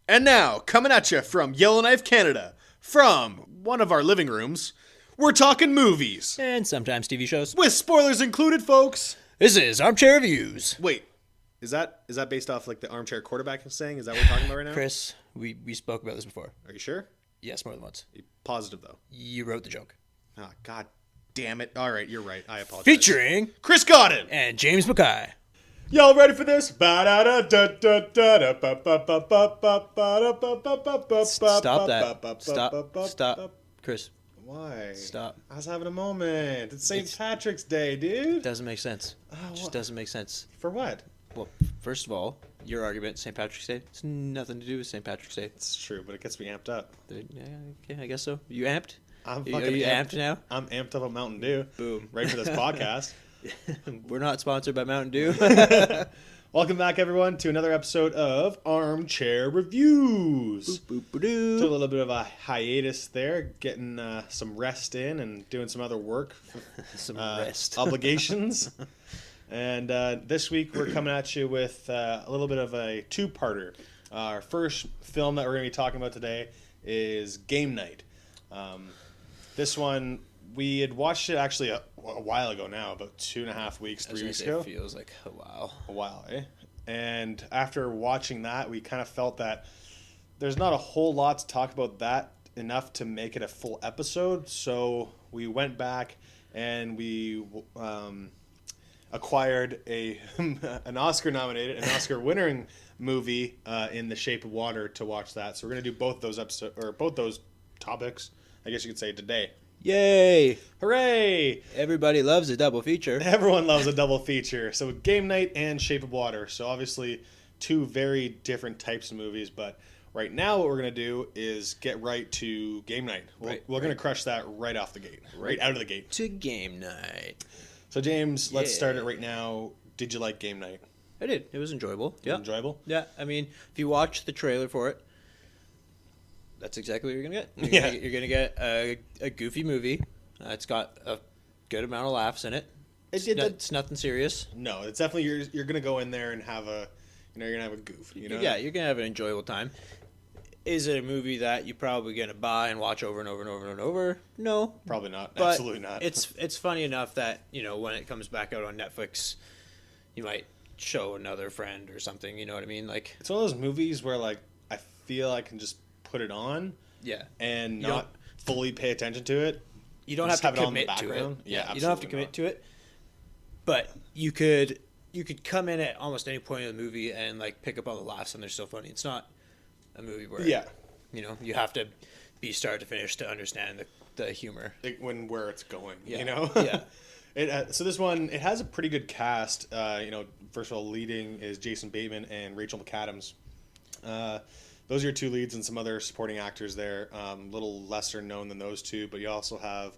And now, coming at you from Yellowknife, Canada, from one of our living rooms, we're talking movies. And sometimes TV shows. With spoilers included, folks. This is Armchair Reviews. Wait, is that based off like the armchair quarterback saying? Is that what we're talking about right now? Chris, we spoke about this before. Are you sure? Yes, more than once. Positive, though. You wrote the joke. Oh, God damn it. All right, you're right. I apologize. Featuring Chris Godden and James Mackay. Y'all ready for this? Stop that. Stop. Chris. Why? Stop. I was having a moment. It's St. Patrick's Day, dude. Doesn't make sense. It just doesn't make sense. For what? Well, first of all, your argument, St. Patrick's Day, it's nothing to do with St. Patrick's Day. It's true, but it gets me amped up. Yeah, I guess so. You amped? I'm Are fucking you amped now? I'm amped up on Mountain Dew. Boom. Right for this podcast. We're not sponsored by Mountain Dew. Welcome back, everyone, to another episode of Armchair Reviews. Boop, boop, boop, Took a little bit of a hiatus there, getting some rest in and doing some other work. Some rest. Obligations. And this week we're coming at you with a little bit of a two-parter. Our first film that we're going to be talking about today is Game Night. This one, we had watched it actually a while ago now, about 2.5 weeks, 3 weeks ago. It feels like a while. A while, eh? And after watching that, we kind of felt that there's not a whole lot to talk about that enough to make it a full episode. So we went back and we acquired an Oscar-nominated, an Oscar-winning movie in The Shape of Water to watch that. So we're going to do both those episodes, or both those topics, I guess you could say, today. Yay! Hooray! Everybody loves a double feature. Everyone loves a double feature. So Game Night and Shape of Water. So obviously two very different types of movies. But right now what we're going to do is get right to Game Night. We're going to crush that right off the gate. Right out of the gate. To Game Night. So James, let's start it right now. Did you like Game Night? I did. It was enjoyable. Yeah. Enjoyable? Yeah. I mean, if you watch the trailer for it, that's exactly what you're going to get. You're going to get a goofy movie. It's got a good amount of laughs in it. It's nothing serious. No, it's definitely you're going to go in there and have you're going to have a goof. You know? Yeah, you're going to have an enjoyable time. Is it a movie that you're probably going to buy and watch over and over and over and over? No. Probably not. But absolutely not. It's funny enough that, when it comes back out on Netflix, you might show another friend or something, you know what I mean? Like, it's one of those movies where I feel I can just put it on and not fully pay attention to it. You don't have to commit to it. Yeah, you don't have to commit to it. But you could come in at almost any point in the movie and pick up all the laughs and they're still funny. It's not a movie where you have to be start to finish to understand the humor. Where it's going, Yeah. So this one, it has a pretty good cast. First of all, leading is Jason Bateman and Rachel McAdams. Those are your two leads and some other supporting actors there. Little lesser known than those two, but you also have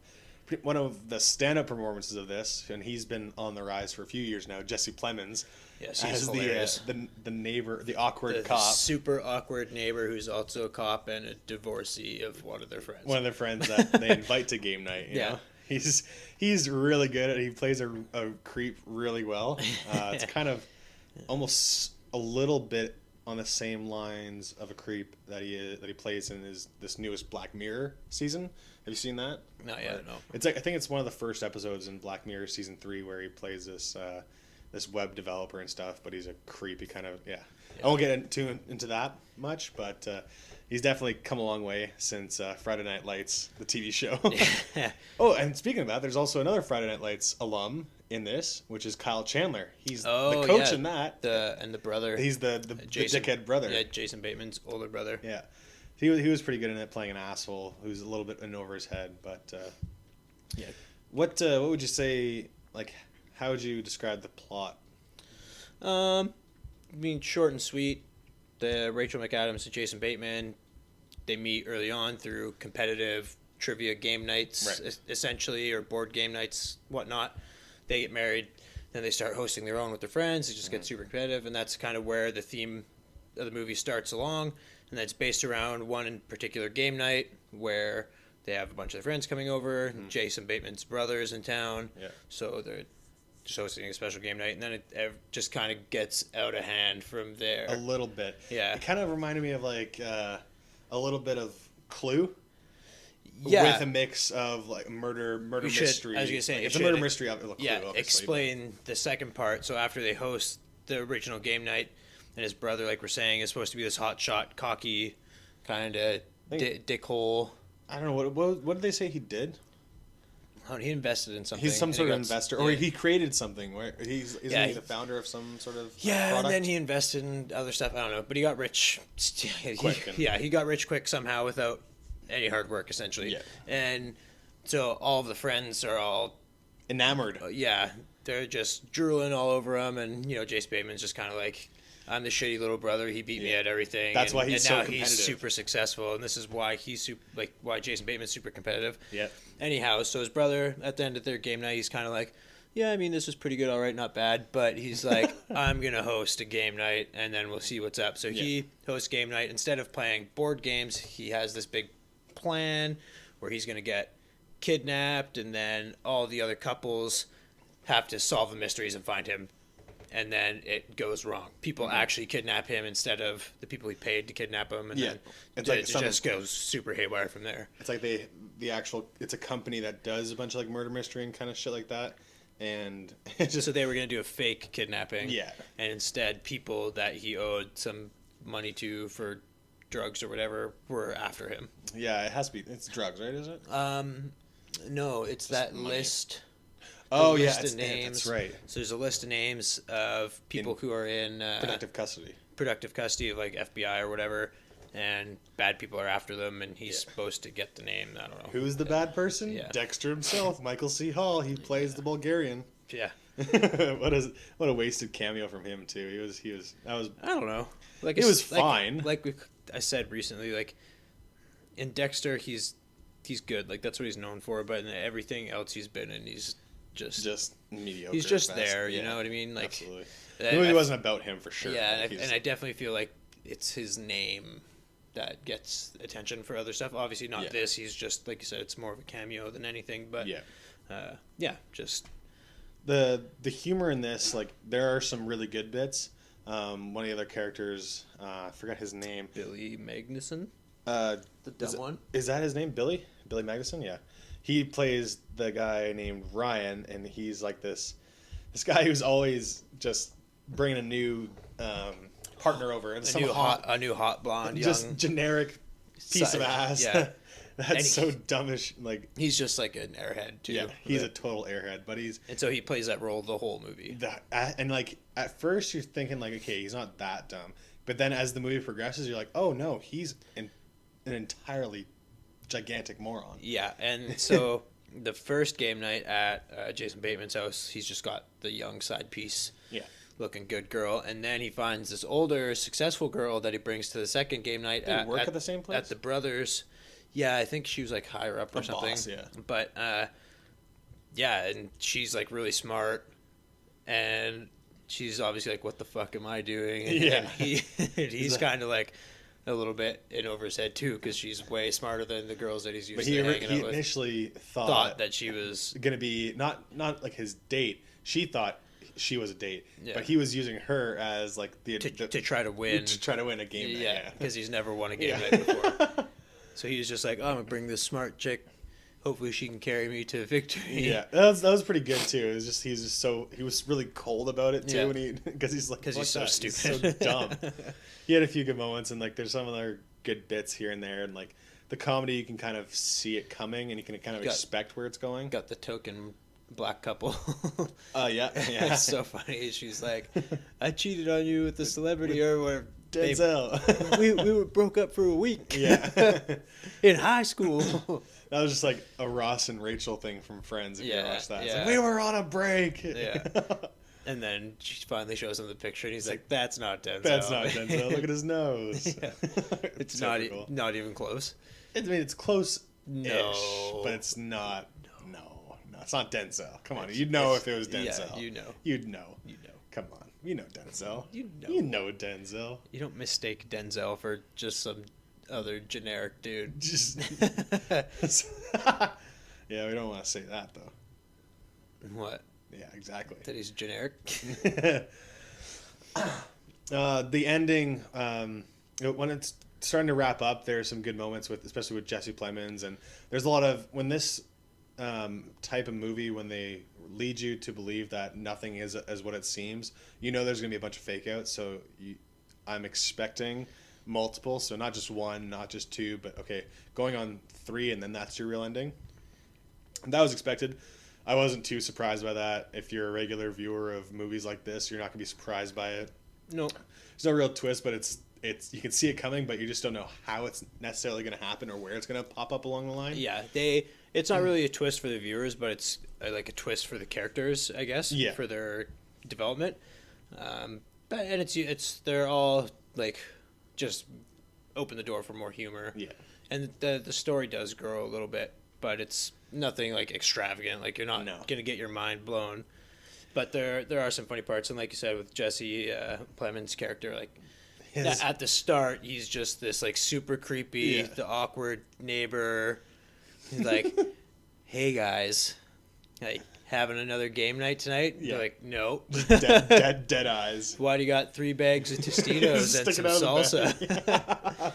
one of the stand-up performances of this, and he's been on the rise for a few years now, Jesse Plemons. Yes, he's hilarious. The neighbor, the awkward cop. Super awkward neighbor who's also a cop and a divorcee of one of their friends. One of their friends that they invite to game night, you know? He's really good at it. He plays a creep really well. It's kind of almost a little bit on the same lines of a creep that he plays in this newest Black Mirror season. Have you seen that? Not yet, no. It's I think it's one of the first episodes in Black Mirror season 3 where he plays this web developer and stuff, but he's a creep. He kind of I won't get into that much, but he's definitely come a long way since Friday Night Lights, the TV show. Oh, and speaking of that, there's also another Friday Night Lights alum in this, which is Kyle Chandler. He's the coach in that. And the brother. He's the dickhead brother. Yeah, Jason Bateman's older brother. Yeah. He was pretty good in it, playing an asshole who's a little bit in over his head. But what would you say? How would you describe the plot? I mean, short and sweet. The Rachel McAdams and Jason Bateman, they meet early on through competitive trivia game nights, essentially, or board game nights, whatnot. They get married, then they start hosting their own with their friends. It just gets super competitive, and that's kind of where the theme of the movie starts along. And that's based around one in particular game night where they have a bunch of their friends coming over. Jason Bateman's brother is in town, so just hosting a special game night, and then it just kind of gets out of hand from there. A little bit. Yeah. It kind of reminded me of like a little bit of Clue. Yeah. With a mix of like murder mystery. I was gonna say, it's a murder mystery. Clue, explain the second part. So after they host the original game night, and his brother, like we're saying, is supposed to be this hotshot, cocky, kind of dickhole. I don't know what did they say he did. Oh, he invested in something. He's some sort of investor, or he created something. Where isn't he the founder of some sort of product? And then he invested in other stuff. I don't know, but he got rich. He got rich quick somehow without any hard work, essentially. Yeah. And so all of the friends are all enamored. They're just drooling all over him, and Jason Bateman's just kind of like, I'm the shitty little brother. He beat me at everything. That's why he's so now competitive. He's super successful, and this is why why Jason Bateman's super competitive. Yeah. Anyhow, so his brother at the end of their game night, he's kind of like, yeah, I mean, this was pretty good, all right, not bad, but he's like, I'm gonna host a game night, and then we'll see what's up. So he hosts game night. Instead of playing board games, he has this big plan where he's gonna get kidnapped, and then all the other couples have to solve the mysteries and find him. And then it goes wrong. People actually kidnap him instead of the people he paid to kidnap him, and then it just goes super haywire from there. It's like it's a company that does a bunch of like murder mystery and kind of shit like that, and so they were gonna do a fake kidnapping, and instead people that he owed some money to for drugs or whatever were after him. Yeah, it has to be. It's drugs, right? Is it? No, it's just that money. List. List of names. That's right. So there's a list of names of people who are in productive custody. Productive custody of like FBI or whatever, and bad people are after them, and he's supposed to get the name. I don't know. Who's the bad person? Yeah. Dexter himself, Michael C. Hall. He plays the Bulgarian. Yeah. what a wasted cameo from him too. He was. I don't know. Like it was fine. I said recently, like in Dexter, he's good. Like that's what he's known for. But in everything else he's been in, he's just mediocre. He's just there. You know what I mean? Like absolutely. The movie wasn't about him for sure. Yeah, and I definitely feel like it's his name that gets attention for other stuff. Obviously not this. He's just like you said. It's more of a cameo than anything. But just the humor in this. Like there are some really good bits. One of the other characters, I forgot his name. Billy Magnuson. The dumb one. Is that his name? Billy Magnuson. Yeah. He plays the guy named Ryan, and he's like this guy who's always just bringing a new partner over, and a new hot blonde, just young, generic piece of ass. Yeah, that's so dumbish. Like he's just like an airhead too. Yeah, he's a total airhead, but and so he plays that role the whole movie. And like at first you're thinking like, okay, he's not that dumb, but then as the movie progresses, you're like, oh no, he's an entirely gigantic moron. Yeah, and so the first game night at Jason Bateman's house, he's just got the young side piece, looking good girl, and then he finds this older, successful girl that he brings to the second game night. They work at the same place? At the brothers. Yeah, I think she was like higher up or something. Boss, yeah. But and she's like really smart, and she's obviously like, "What the fuck am I doing?" And he's kind of like a little bit in over his head too, because she's way smarter than the girls that he's used to hanging out with. He initially thought that she was gonna be not like his date. She thought she was a date, but he was using her as like to try to win a game night. Yeah, because he's never won a game night before. So he was just like, "Oh, I'm gonna bring this smart chick. Hopefully, she can carry me to victory." Yeah, that was pretty good too. It was just he was really cold about it too, because he's so stupid, he's so dumb. He had a few good moments, and like there's some other good bits here and there, and like the comedy you can kind of see it coming, and you can kind of expect where it's going. Got the token black couple. Yeah. It's so funny. She's like, "I cheated on you with the celebrity or whatever." Denzel. we were broke up for a week. Yeah. In high school. That was just like a Ross and Rachel thing from Friends. If you watch that, yeah. Like, we were on a break. Yeah. And then she finally shows him the picture, and he's like, "That's not Denzel. That's not Denzel. Look at his nose." Yeah. It's not even close. I mean, it's close. No, but it's not. No, it's not Denzel. Come on, you'd know if it was Denzel. Yeah, you know. You'd know. Come on, you know Denzel. You know Denzel. You don't mistake Denzel for just some other generic dude. Yeah, we don't want to say that though. What? Yeah, exactly. That he's generic. The ending, when it's starting to wrap up, there's some good moments especially with Jesse Plemons, and there's a lot of when this type of movie, when they lead you to believe that nothing is as what it seems, there's gonna be a bunch of fake outs. So I'm expecting multiple, so not just one, not just two, but okay, going on 3, and then that's your real ending. That was expected. I wasn't too surprised by that. If you're a regular viewer of movies like this, you're not gonna be surprised by it. No, there's no real twist, but it's you can see it coming, but you just don't know how it's necessarily gonna happen or where it's gonna pop up along the line. Yeah, it's not really a twist for the viewers, but it's like a twist for the characters, I guess. Yeah. For their development. But they're all like just open the door for more humor. Yeah. And the story does grow a little bit, but it's nothing like extravagant. Like you're not gonna get your mind blown. But there are some funny parts, and like you said with Jesse Plemons' character, like at the start he's just this like super creepy, the awkward neighbor. He's like, "Hey guys, like having another game night tonight?" Yeah. They're like, "No." dead eyes. Why do you got 3 bags of Tostitos and some salsa?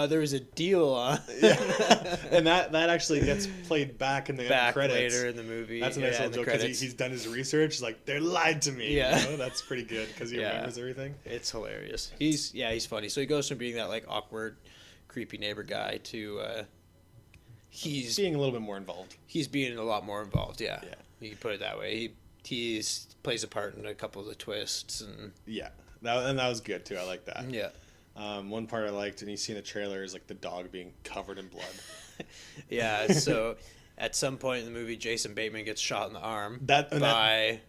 There was a deal on. Yeah. And that actually gets played back in the credits later in the movie. That's a nice little joke because he's done his research. He's like, they lied to me. Yeah, that's pretty good because he remembers everything. It's hilarious. He's funny. So he goes from being that like awkward, creepy neighbor guy to he's being a little bit more involved. He's being a lot more involved. Yeah. You can put it that way. He plays a part in a couple of the twists and that was good too. I like that. Yeah. One part I liked, and you see in the trailer, is like the dog being covered in blood. Yeah, so at some point in the movie, Jason Bateman gets shot in the arm by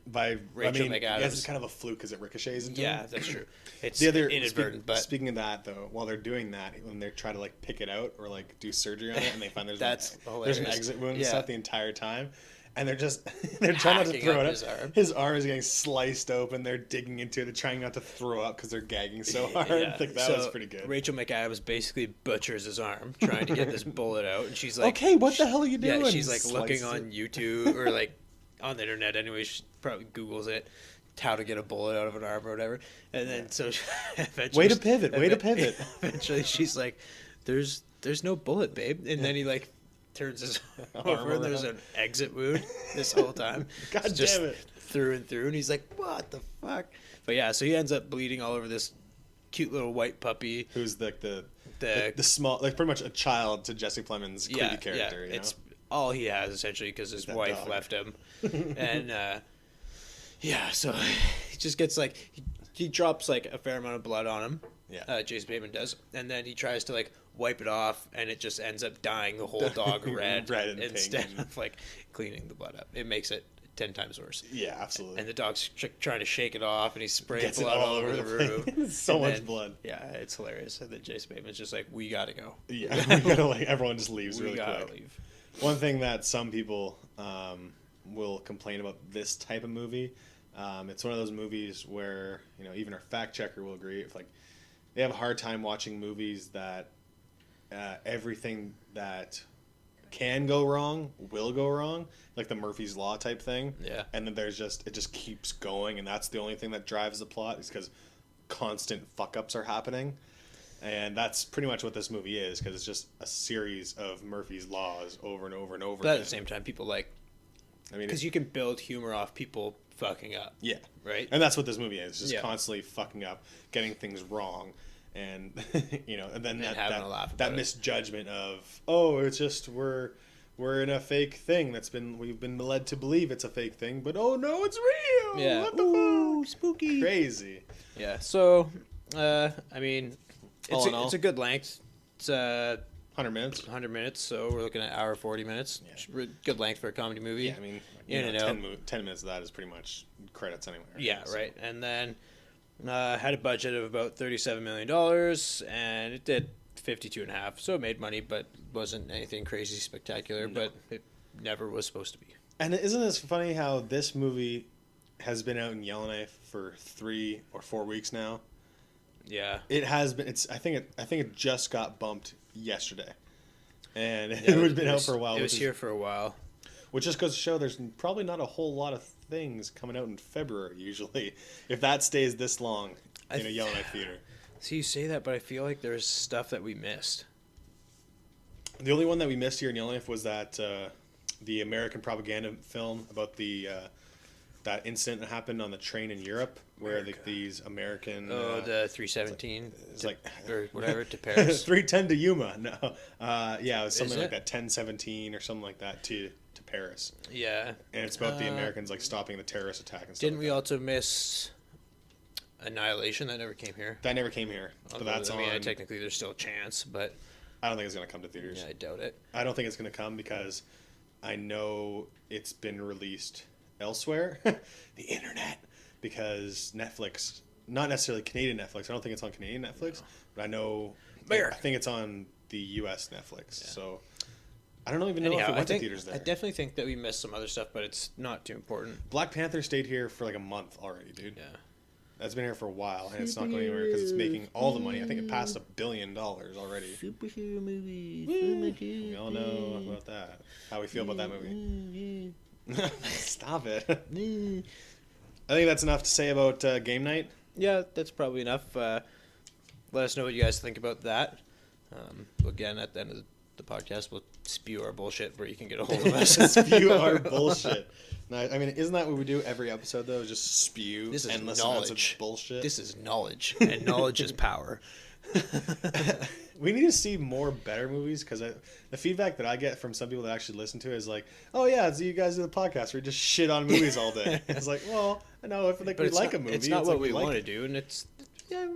Rachel McAdams. Yes, it's kind of a fluke because it ricochets into him. Yeah, that's true. It's inadvertent. But speaking of that, though, while they're doing that, when they try to like pick it out or like do surgery on it, and they find there's an exit wound and stuff the entire time. And they're trying not to throw it up. His arm is getting sliced open. They're digging into it. They're trying not to throw up because they're gagging so hard. Yeah. Like, that was pretty good. Rachel McAdams basically butchers his arm trying to get this bullet out, and she's like, "Okay, what the hell are you doing?" Yeah, she's like looking on YouTube or like on the internet. Anyway, she probably Googles it, how to get a bullet out of an arm or whatever. And then so eventually, way to pivot. Eventually, she's like, "There's no bullet, babe," and then he like turns his over and there's an exit wound this whole time. God damn it. Through and through, and he's like, "What the fuck?" But yeah, so he ends up bleeding all over this cute little white puppy who's like the small, like pretty much a child to Jesse Plemons' creepy character. Yeah, it's all he has essentially because his wife left him, and so he just gets like he drops like a fair amount of blood on him. Yeah, Jason Bateman does, and then he tries to like wipe it off, and it just ends up dyeing the whole dog red instead of like cleaning the blood up. It makes it 10 times worse. Yeah, absolutely. And the dog's trying to shake it off, and he's spraying blood all over the room. So much blood. Yeah, it's hilarious. And then Jason Bateman's just like, "We gotta go." Yeah, we gotta everyone just leaves really quick. We gotta leave. One thing that some people will complain about this type of movie, it's one of those movies where even our fact checker will agree. If like they have a hard time watching movies that everything that can go wrong will go wrong, like the Murphy's Law type thing. Yeah. And then it just keeps going, and that's the only thing that drives the plot, is because constant fuck ups are happening. And that's pretty much what this movie is, because it's just a series of Murphy's Laws over and over and over but again. At the same time, people because you can build humor off people fucking up. Yeah. Right? And that's what this movie is, just constantly fucking up, getting things wrong. And and then that misjudgment of, oh, it's just we're in a fake thing we've been led to believe it's a fake thing, but oh no, it's real. Yeah. What the fuck? Spooky. Crazy. Yeah. So I mean, it's a good length. It's 100 minutes. 100 minutes. So we're looking at hour 40 minutes. Yeah. Good length for a comedy movie. Yeah, I mean, 10 minutes of that is pretty much credits anyway. Right? Yeah, right. And then had a budget of about $37 million, and it did 52.5. So it made money, but wasn't anything crazy spectacular. No. But it never was supposed to be. And isn't this funny how this movie has been out in Yellowknife for 3 or 4 weeks now? Yeah, it has been. I think it just got bumped yesterday, and it had been out for a while. It was here for a while. Which just goes to show there's probably not a whole lot of things coming out in February usually, if that stays this long in a Yellowknife theater. See, you say that, but I feel like there's stuff that we missed. The only one that we missed here in Yellowknife was that the American propaganda film about the that incident that happened on the train in Europe, where these American the 317 it's like or whatever to Paris. 310 to Yuma. No, yeah, it was something like that. 1017 or something like that to Paris. Yeah, and it's about the Americans like stopping the terrorist attack and stuff. Didn't we also miss Annihilation? That never came here. That never came here. But that's I mean, technically there's still a chance, but I don't think it's gonna come to theaters. Yeah, I doubt it. I don't think it's gonna come because I know it's been released elsewhere, the internet, because Netflix, not necessarily Canadian Netflix. I don't think it's on Canadian Netflix, but I know. I think it's on the U.S. Netflix. Yeah. So I don't even know if it went to theaters there. I definitely think that we missed some other stuff, but it's not too important. Black Panther stayed here for like a month already, dude. Yeah. That's been here for a while, and it's not going anywhere because it's making all the money. I think it passed $1 billion already. Superhero movies. We all know about that. How we feel about that movie. Stop it. I think that's enough to say about game night. Yeah, that's probably enough. Let us know what you guys think about that. Again, at the end of the podcast, we'll spew our bullshit where you can get a hold of us. Spew our bullshit. No, I mean, isn't that what we do every episode, though? Just spew this is endless knowledge. Amounts of bullshit. This is knowledge, and knowledge is power. We need to see more better movies, because the feedback that I get from some people that actually listen to it is like, oh yeah, so you guys do the podcast where you just shit on movies all day. It's like, well, I know if like we like a movie, it's not what we want to do, and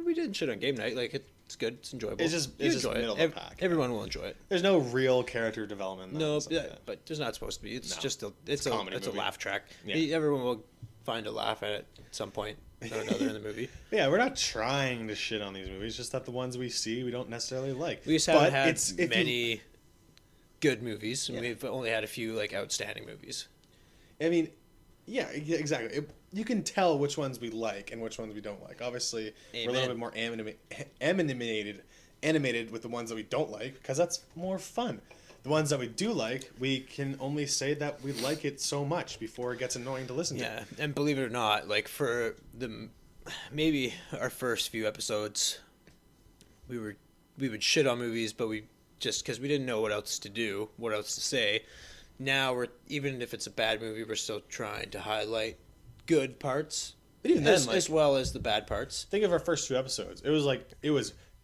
we didn't shit on game night. Like it's good, it's enjoyable. It's just middle of the pack. Everyone will enjoy it. There's no real character development. No, but there's not supposed to be. It's just it's a laugh track. Yeah. Everyone will find a laugh at it at some point or another in the movie. Yeah, we're not trying to shit on these movies. Just that the ones we see we don't necessarily like. We just haven't had many good movies, and we've only had a few like outstanding movies. I mean, yeah, exactly. You can tell which ones we like and which ones we don't like. Obviously, we're a little bit more animated with the ones that we don't like, because that's more fun. The ones that we do like, we can only say that we like it so much before it gets annoying to listen to. Yeah, and believe it or not, like for maybe our first few episodes, we would shit on movies, but we just because we didn't know what else to do, what else to say. Now even if it's a bad movie, we're still trying to highlight good parts, but even then, as well as the bad parts. Think of our first 2 episodes. We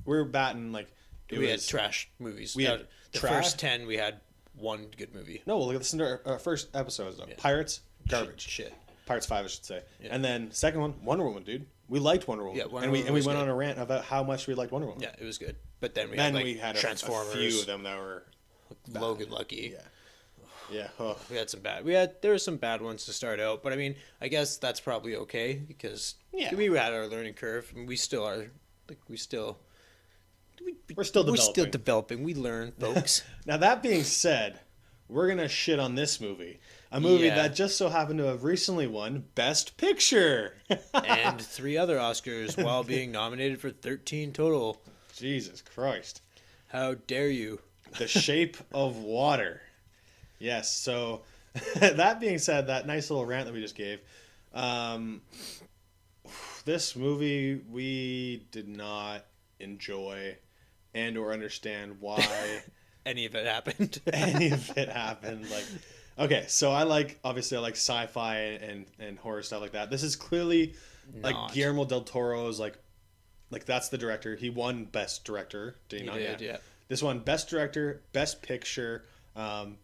were batting like we had trash movies. We had the first 10. We had one good movie. No, listen to our first episodes. Yeah. Pirates, garbage. Shit. Pirates 5, I should say. Yeah. And then second one, Wonder Woman, dude. We liked Wonder Woman. Yeah, we went on a rant about how much we liked Wonder Woman. Yeah, it was good. But then we had Transformers. A few of them that were Logan Lucky. Yeah. Yeah, oh. We had some bad. There were some bad ones to start out, but I mean, I guess that's probably okay because we had our learning curve, and we still are. Like we're still developing. We learn, folks. Now that being said, we're gonna shit on this movie, a movie that just so happened to have recently won Best Picture and 3 other Oscars while being nominated for 13 total. Jesus Christ! How dare you? The Shape of Water. Yes, so that being said, that nice little rant that we just gave, this movie we did not enjoy and or understand why any of it happened. Like, okay, so I like sci-fi and horror stuff like that. This is clearly like Guillermo Del Toro's like that's the director. He won Best Director. Did he not? Yeah. This one, Best Director, Best Picture,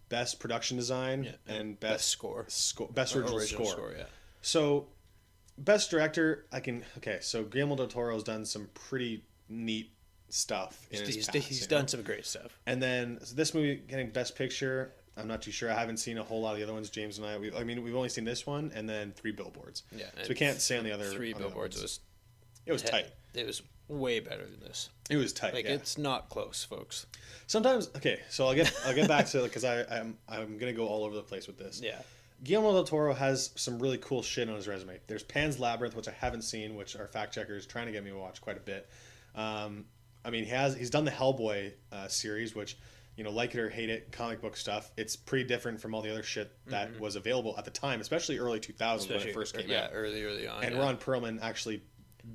Best Production Design, and Best Score. Best Original Score. Yeah. So, Best Director, so Guillermo del Toro's done some pretty neat stuff in his past. He's done some great stuff. And then this movie getting Best Picture, I'm not too sure. I haven't seen a whole lot of the other ones. James and we've only seen this one and then 3 Billboards. Yeah. So we can't say on the other. 3 Billboards it was tight. It was way better than this. It was tight. It's not close, folks. Sometimes, so I'll get back to it because I'm gonna go all over the place with this. Yeah. Guillermo del Toro has some really cool shit on his resume. There's Pan's Labyrinth, which I haven't seen, which our fact checker is trying to get me to watch quite a bit. He's done the Hellboy series, which like it or hate it, comic book stuff, it's pretty different from all the other shit that was available at the time, especially early 2000s when it first came out. Yeah, early on. And Ron Perlman actually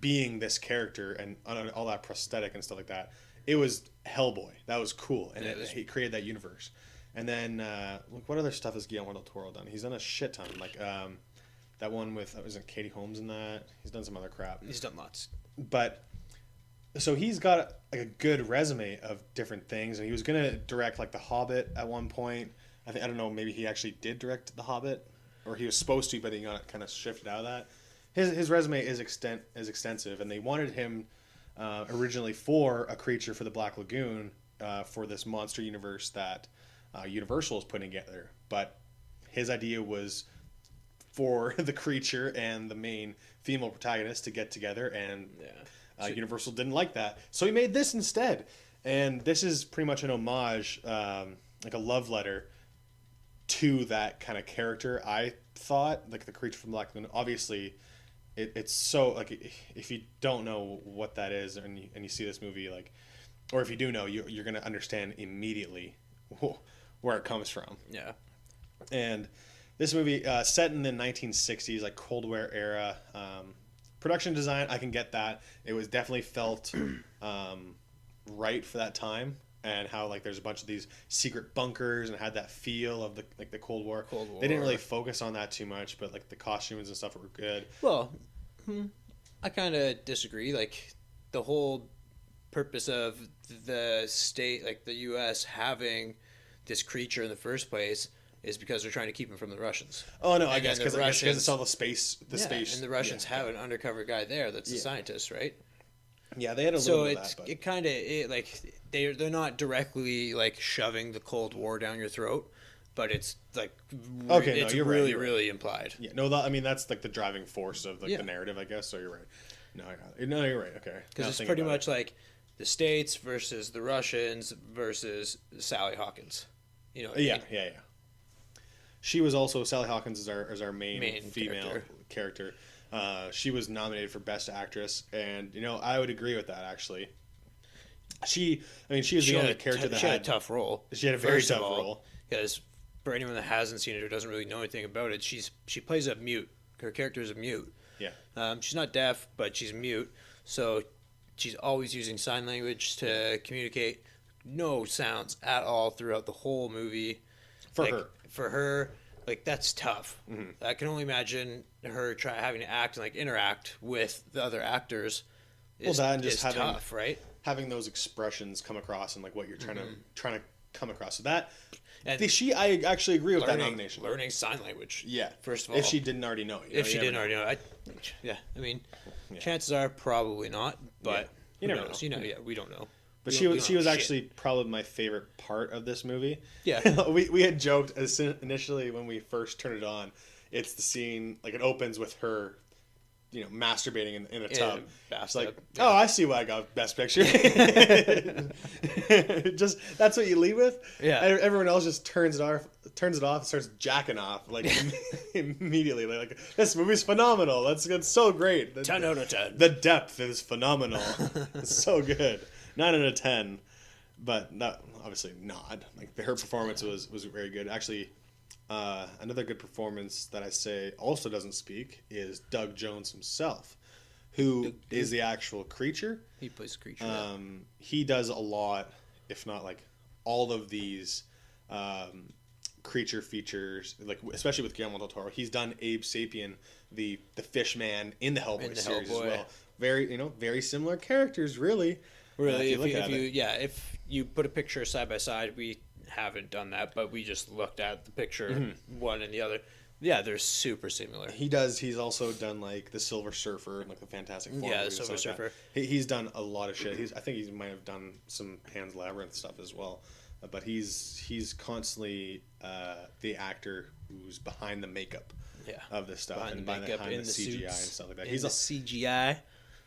being this character and all that prosthetic and stuff like that, it was Hellboy. That was cool, and he created that universe. And then, what other stuff has Guillermo Del Toro done? He's done a shit ton. Like that one with, isn't Katie Holmes in that? He's done some other crap. He's done lots. But so he's got like a good resume of different things, and he was gonna direct like The Hobbit at one point. I don't know, maybe he actually did direct The Hobbit, or he was supposed to, but he got kind of shifted out of that. His resume is extensive, and they wanted him originally for a creature for the Black Lagoon for this monster universe that Universal is putting together. But his idea was for the creature and the main female protagonist to get together, and Universal didn't like that, so he made this instead. And this is pretty much an homage, like a love letter to that kind of character. I thought, like the creature from Black Lagoon. Obviously, it's so like, if you don't know what that is and you see this movie, like, or if you do know, you're gonna understand immediately where it comes from. Yeah. And this movie, set in the 1960s, like Cold War era, production design, I can get that. It was definitely felt right for that time, and how like there's a bunch of these secret bunkers, and it had that feel of the Cold War. They didn't really focus on that too much, but like the costumes and stuff were good. Well, I kind of disagree. Like the whole purpose of the state, like the U.S. having this creature in the first place, is because they're trying to keep him from the Russians. Oh no, I guess because it's all the space. And the Russians have an undercover guy there that's a scientist, right? Yeah, they had a little bit of that. So it kind of like they're not directly like shoving the Cold War down your throat, but it's like it's really really implied. Yeah, no, I mean that's like the driving force of like the narrative, I guess. So you're right. No, you're right. Okay, because it's pretty much like the States versus the Russians versus Sally Hawkins. Yeah. She was also, Sally Hawkins is our main female character. She was nominated for Best Actress, and I would agree with that actually. She was the only character that had a tough role. She had a very tough role. Because for anyone that hasn't seen it or doesn't really know anything about it, she plays a mute. Her character is a mute. Yeah. She's not deaf, but she's mute, so she's always using sign language to communicate. No sounds at all throughout the whole movie. For her, like that's tough. Mm-hmm. I can only imagine her having to act and like interact with the other actors. Is tough, right? Having those expressions come across and like what you're trying to come across. So that, I actually agree with that nomination. Learning sign language. Yeah. First of all, if she didn't already know. Chances are probably not. But who knows? We don't know. But she was actually probably my favorite part of this movie. Yeah. we had joked initially when we first turned it on. It's the scene, like it opens with her, masturbating in a tub. It's like, oh, I see why I got Best Picture. Just that's what you lead with. Yeah. Everyone else just turns it off, and starts jacking off like immediately. Like this movie's phenomenal. That's so great. 10 out of 10. The depth is phenomenal. It's so good. 9 out of 10, but not obviously not. Like her performance was very good. Actually, another good performance that I say also doesn't speak is Doug Jones himself, who is the actual creature. He plays creature. He does a lot, if not like all of these creature features, like especially with Guillermo Del Toro. He's done Abe Sapien, the fish man in the Hellboy series as well. Very similar characters, really. Really, if you put a picture side by side, we haven't done that, but we just looked at the picture, one and the other. Yeah, they're super similar. He's also done like the Silver Surfer and like the Fantastic Four. Yeah, the Silver Surfer. He's done a lot of shit. I think he might have done some Pan's Labyrinth stuff as well. But he's constantly the actor who's behind the makeup of this stuff, behind and the makeup, behind in the the CGI suits, and stuff like that. He's a CGI.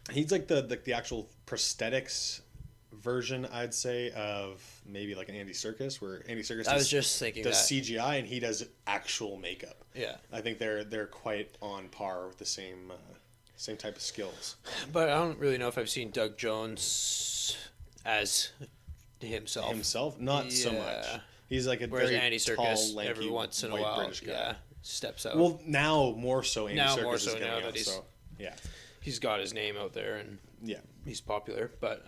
He's like the actual prosthetics version, I'd say, of maybe like an Andy Serkis, where Andy Serkis does CGI and he does actual makeup. Yeah, I think they're quite on par with the same type of skills. But I don't really know if I've seen Doug Jones as himself. Not so much. He's like a Whereas very Andy tall, Serkis, lanky, every once in a white while, British guy. steps out. Well, now more so. Andy Now Serkis more is so getting now out, that so yeah, he's got his name out there and he's popular. But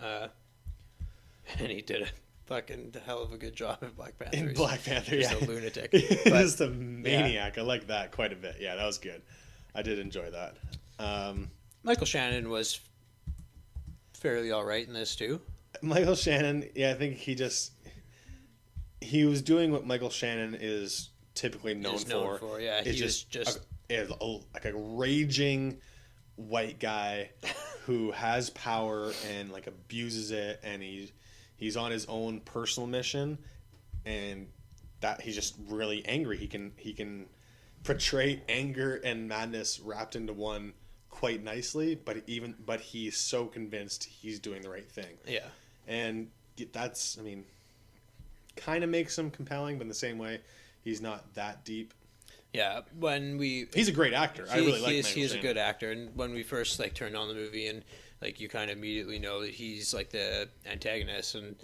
and he did a fucking hell of a good job in Black Panther. In Black Panther, he's a lunatic. He's just a maniac. I like that quite a bit. Yeah, that was good. I did enjoy that. Michael Shannon was fairly all right in this too. Michael Shannon, I think he was doing what Michael Shannon is typically known for. Yeah, he was just like a raging white guy who has power and like abuses it, and he's on his own personal mission, and that he's just really angry. He can portray anger and madness wrapped into one quite nicely, but he's so convinced he's doing the right thing. Yeah. And that's, kind of makes him compelling, but in the same way, he's not that deep. Yeah, he's a great actor. I really like him. He's a good actor, and when we first turned on the movie, and you kind of immediately know that he's the antagonist, and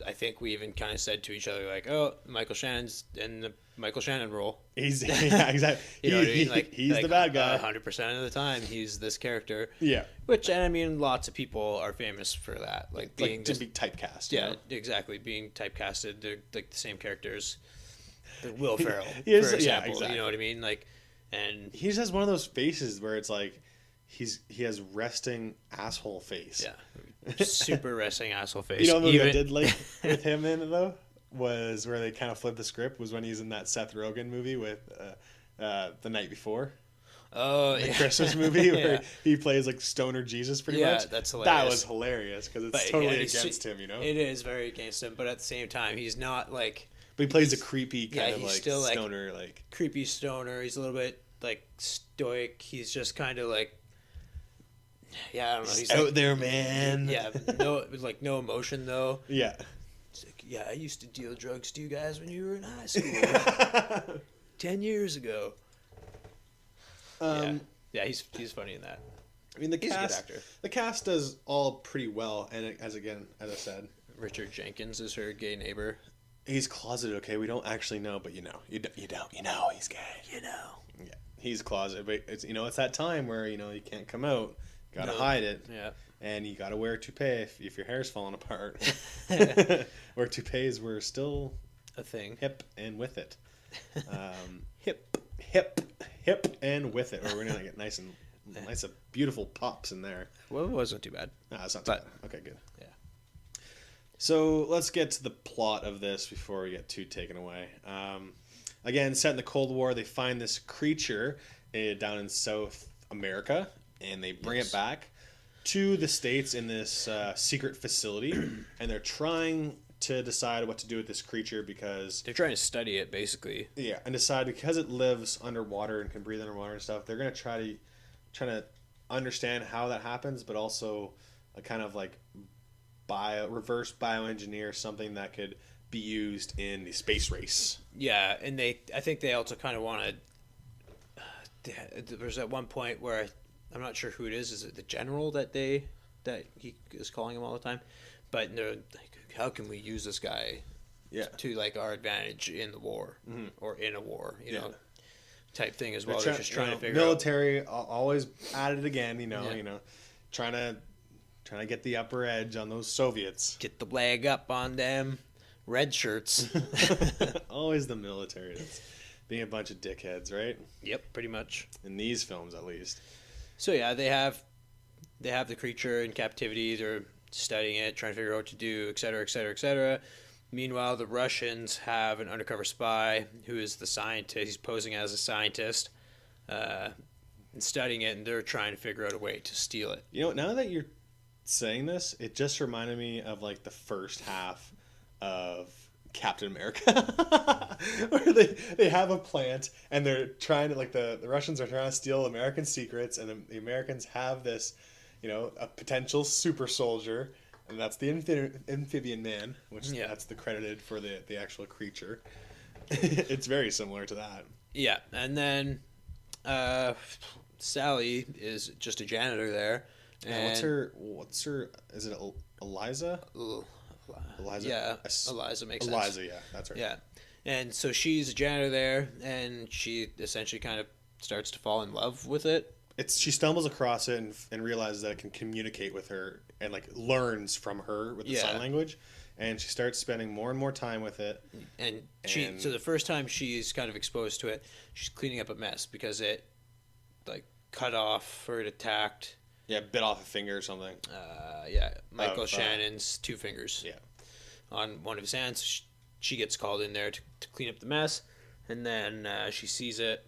I think we even kind of said to each other "Oh, Michael Shannon's in the Michael Shannon role." He's exactly. You know what I mean? He's the bad guy. 100% of the time, he's this character. Yeah. Which, and lots of people are famous for that, being to be typecast. Yeah, exactly. Being typecasted, they're the same characters. The Will Ferrell, for example. Yeah, exactly. You know what I mean? And he just has one of those faces where it's he has resting asshole face. Yeah, super resting asshole face. You know, the movie I did like with him in it though was where they kind of flipped the script. Was when he's in that Seth Rogen movie with The Night Before. Oh, the Christmas movie where he plays stoner Jesus pretty much. Yeah, that's hilarious. That was hilarious because it's totally against him, you know. It is very against him, but at the same time, he's not But he plays a creepy kind of still stoner, creepy stoner. He's a little bit stoic. He's just kind of I don't know. He's out there, man. Yeah, no emotion though. Yeah. It's I used to deal drugs to you guys when you were in high school, 10 years ago. He's funny in that. He's a good actor. The cast does all pretty well, and as I said, Richard Jenkins is her gay neighbor. He's closeted, okay? We don't actually know, but you know he's gay. Yeah, he's closeted, but it's that time where you can't come out, gotta hide it. Yeah, and you gotta wear a toupee if your hair's falling apart. Or toupees were still a thing, hip and with it. Hip and with it, or we're gonna get nice, beautiful pops in there. Well, it wasn't too bad. No, it's not too bad. Okay, good. Yeah. So let's get to the plot of this before we get too taken away. Again, set in the Cold War, they find this creature down in South America, and they bring it back to the States in this secret facility, and they're trying to decide what to do with this creature because they're trying to study it, basically. Yeah, and decide because it lives underwater and can breathe underwater and stuff. They're gonna try to understand how that happens, but also a kind of reverse bioengineer something that could be used in the space race. Yeah, and I think they also kind of want to. There's at one point where I'm not sure who it is. Is it the general that he is calling him all the time? But they're how can we use this guy to our advantage in the war or in a war, you know, type thing as well. They're just trying to figure military, always at it again, trying to get the upper edge on those Soviets. Get the leg up on them red shirts. Always the military that's being a bunch of dickheads, right? Yep, pretty much. In these films, at least. So yeah, they have the creature in captivity. They're studying it, trying to figure out what to do, etc., etc., etc. Meanwhile, the Russians have an undercover spy who is the scientist. He's posing as a scientist and studying it, and they're trying to figure out a way to steal it. Now that you're saying this, it just reminded me of the first half of Captain America, where they have a plant and they're trying to the Russians are trying to steal American secrets, and the Americans have this. A potential super soldier, and that's the amphibian man, which that's the credited for the actual creature. It's very similar to that. Yeah, and then Sally is just a janitor there. And what's her? Is it Eliza? Eliza. Yeah, Eliza makes sense. Eliza, yeah, that's right. Yeah, and so she's a janitor there, and she essentially kind of starts to fall in love with it. She stumbles across it and realizes that it can communicate with her and like learns from her with the sign language, and she starts spending more and more time with it. And so the first time she's kind of exposed to it, she's cleaning up a mess because it like cut off or it attacked. Yeah, bit off a finger or something. Michael Shannon's 2 fingers. Yeah, on one of his hands. She gets called in there to clean up the mess, and then she sees it.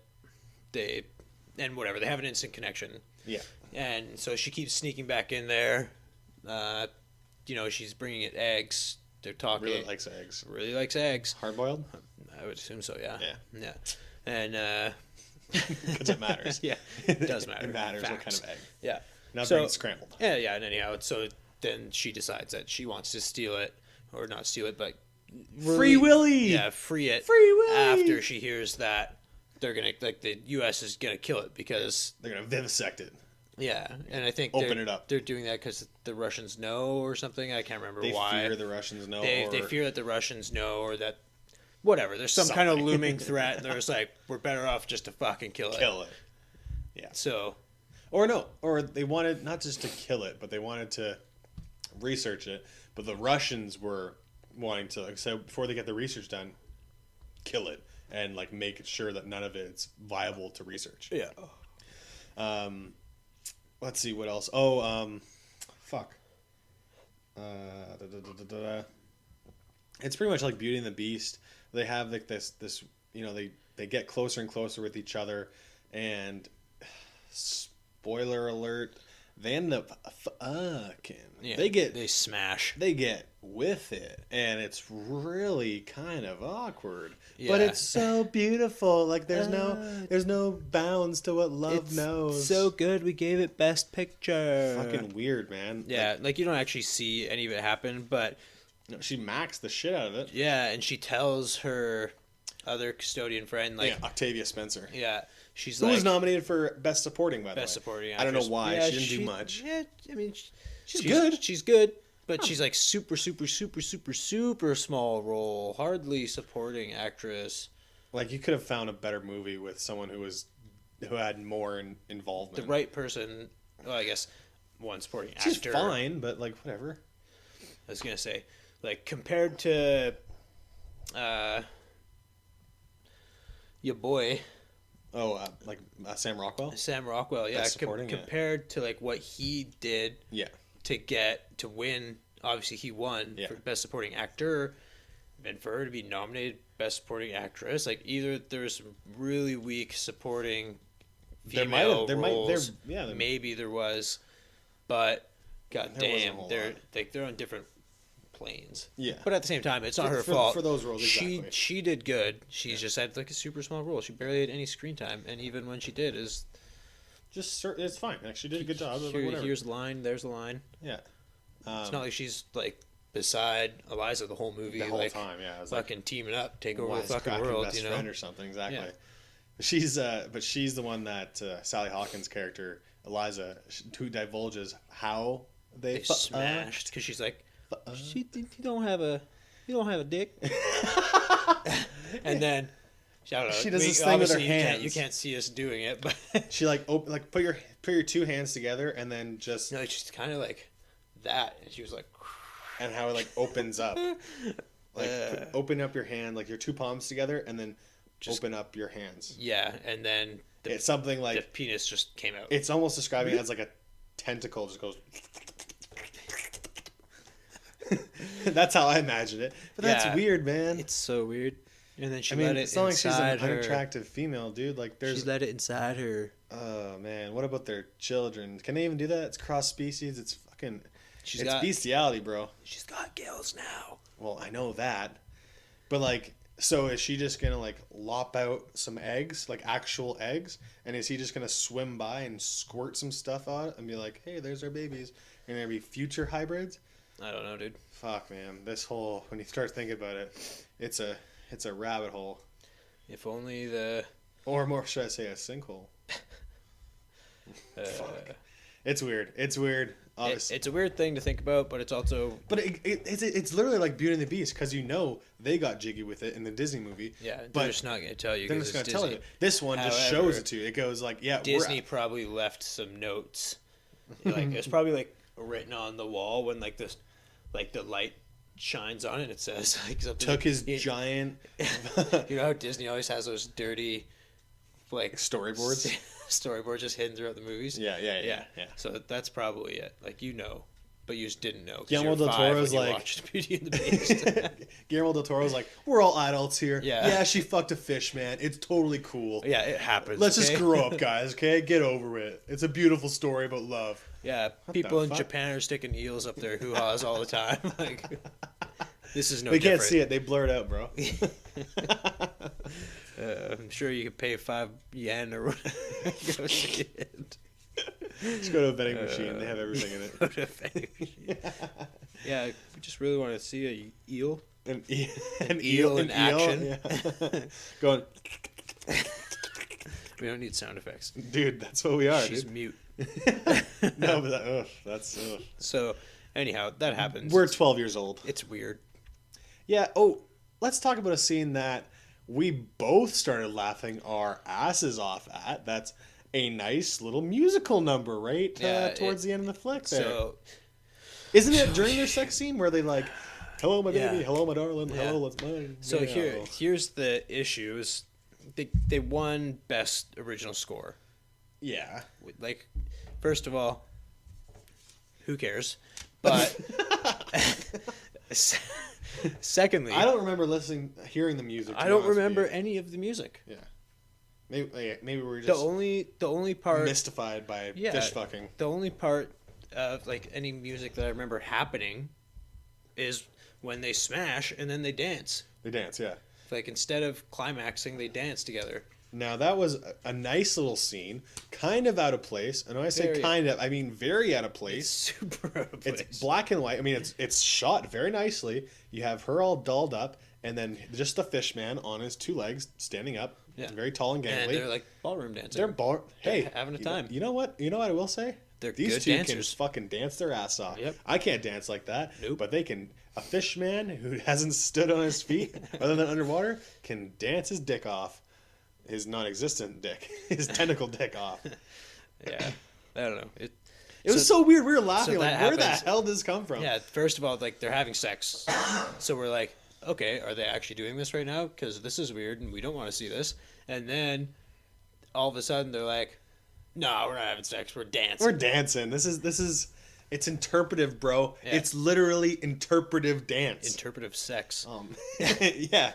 They have an instant connection. Yeah, and so she keeps sneaking back in there. She's bringing it eggs. They're talking. Really likes eggs. Really likes eggs. Hard boiled. I would assume so. Yeah. Yeah. And because it matters. Yeah, it does matter. It matters what kind of egg. Yeah. Not being scrambled. Yeah. And anyhow, so then she decides that she wants to steal it, or not steal it, but Free Willy. Yeah, free it. Free Willy. After she hears that they're gonna the U.S. is gonna kill it because they're gonna vivisect it. Yeah, and I think open it up. They're doing that because the Russians know or something. I can't remember why. They fear the Russians know. They fear that the Russians know, or that whatever. There's some kind of looming threat, and they're just like, we're better off just to fucking kill it. Kill it. Yeah. So. Or they wanted not just to kill it, but they wanted to research it. But the Russians were wanting to, like, so before they get the research done, kill it and like make sure that none of it's viable to research. Yeah. Let's see what else. Oh, fuck. It's pretty much like Beauty and the Beast. They have like this they get closer and closer with each other, and spoiler alert, they end up fucking. Yeah, they smash. They get with it, and it's really kind of awkward. Yeah. But it's so beautiful. Like there's no bounds to what love knows. So good. We gave it Best Picture. Fucking weird, man. Yeah, like you don't actually see any of it happen, but she maxed the shit out of it. Yeah, and she tells her other custodian friend, like Octavia Spencer. Yeah. She's who was nominated for Best Supporting, by the way. Best Supporting actress. I don't know why. Yeah, she didn't do much. Yeah, I mean, she's good. She's good, but she's like super small role, hardly supporting actress. Like you could have found a better movie with someone who had more involvement. The right person. Well, I guess one supporting actor. She's fine, but like whatever. I was gonna say, like compared to, your boy. Oh, Sam Rockwell? Sam Rockwell, yeah. Compared to like what he did to win, obviously he won for Best Supporting Actor, and for her to be nominated Best Supporting Actress, like either there's some really weak supporting female roles, maybe there was, but goddamn, they're on different planes. Yeah. But at the same time, it's not her fault. For those roles, exactly. She did good. She just had like a super small role. She barely had any screen time, and even when she did, it's fine. Like, she did a good job. Here's the line. There's the line. Yeah. It's not like she's like beside Eliza the whole movie. The whole like, time, yeah. Fucking teaming up, take over the fucking world. Best friend or something, exactly. Yeah. But she's the one that Sally Hawkins' character Eliza, who divulges how they smashed because she's like. You don't have a dick. And then I don't know. She does this thing with her hands. You can't see us doing it, but she put your two hands together and then just she's kind of like that, and she was like, and how it like opens up, like open up your hand, like your two palms together, and then just open up your hands. Yeah, and then it's something like the penis just came out. It's almost describing it as like a tentacle just goes. That's how I imagine it. But that's weird, man. It's so weird. And then she let it it's not like she's an her. unattractive female, dude. Like she let it inside her. Oh man, what about their children? Can they even do that? It's cross species. It's fucking. It's bestiality, bro. She's got gills now. Well, I know that, but like, so is she just gonna like lop out some eggs, like actual eggs, and is he just gonna swim by and squirt some stuff out and be like, "Hey, there's our babies," and there be future hybrids? I don't know, dude. Fuck, man. This whole, when you start thinking about it, it's a rabbit hole. If only or more, should I say, a sinkhole? Fuck. It's weird. Obviously. It's a weird thing to think about, but it's also... But it's literally like Beauty and the Beast, because they got jiggy with it in the Disney movie. Yeah, but they're just not going to tell you. They're just going to tell you. This one just shows it to you. It goes like, yeah, Disney probably left some notes. Like it's probably like written on the wall when like this, like the light shines on it. It says like something. Took his giant. You know how Disney always has those dirty, like storyboards. Storyboards just hidden throughout the movies. Yeah. So that's probably it. Like but you just didn't know. Guillermo Del Toro's like watched Beauty and the Beast. Guillermo Del Toro's like, we're all adults here. Yeah, she fucked a fish, man. It's totally cool. Yeah, it happens. Let's just grow up, guys. Okay, get over it. It's a beautiful story about love. Yeah, people in Japan are sticking eels up their hoo-haws all the time. Like, this is no. They can't see it. They blur it out, bro. I'm sure you could pay 5 yen or whatever. Go see it. Just go to a vending machine. They have everything in it. Go to a vending machine. Yeah, we just really want to see a eel. An eel in action. Yeah. Going. We don't need sound effects. Dude, that's what we are. She's mute. No, but that's. So, anyhow, that happens. We're 12 years old. It's weird. Yeah. Oh, let's talk about a scene that we both started laughing our asses off at. That's a nice little musical number, right? Towards the end of the flick there. So, isn't it during their sex scene where they like, hello, my baby, hello, my darling, hello, what's mine? So here's the issues. They won Best Original Score. Yeah. Like, first of all, who cares? But secondly, I don't remember hearing the music. I don't remember any of the music. Yeah. Maybe we're just the only part mystified by fish fucking. The only part of like any music that I remember happening is when they smash and then they dance. They dance, yeah. Like instead of climaxing, they dance together. Now that was a nice little scene, kind of out of place. And when I say kind of, I mean very out of place. It's super out of place. It's black and white. I mean, it's shot very nicely. You have her all dolled up, and then just the fish man on his 2 legs, standing up, very tall and gangly. And they're like ballroom dancing. They're having a time. You know what? You know what I will say? These good two dancers. can fucking dance their ass off. Yep. I can't dance like that. Nope. But they can. A fish man who hasn't stood on his feet other than underwater can dance his dick off. His non-existent dick. His tentacle dick off. Yeah. I don't know. It was so weird. We were laughing. So like, where the hell did this come from? Yeah. First of all, like they're having sex. So we're like, okay, are they actually doing this right now? Because this is weird and we don't want to see this. And then all of a sudden they're like, no, we're not having sex. We're dancing. We're dancing. This is it's interpretive, bro. Yeah. It's literally interpretive dance. Interpretive sex. Yeah.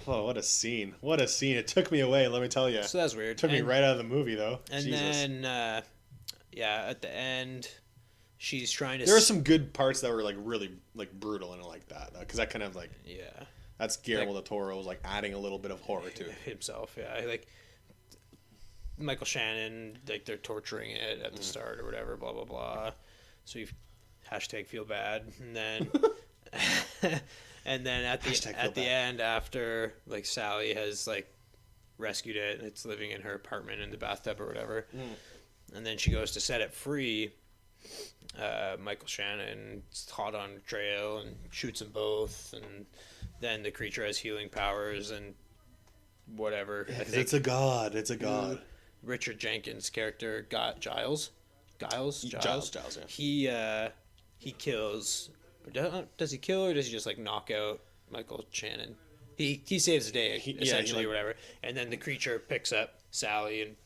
Oh, what a scene. What a scene. It took me away, let me tell you. So that's weird. It took me right out of the movie, though. And Jesus. then, at the end, she's trying to... There were some good parts that were, like, really, like, brutal and like that. Because that kind of, like... Yeah. That's Guillermo Del Toro was, like, adding a little bit of horror to it. Himself, yeah. Like... Michael Shannon, like they're torturing it at the start or whatever, blah blah blah. So you #feel bad, and then and then at the end, after like Sally has like rescued it and it's living in her apartment in the bathtub or whatever, and then she goes to set it free. Michael Shannon's hot on the trail and shoots them both, and then the creature has healing powers and whatever. Yeah, it's a god. It's a god. Richard Jenkins' character got Giles. Giles, yeah. He kills. Does he kill or does he just like knock out Michael Shannon? He saves the day essentially or whatever. And then the creature picks up Sally and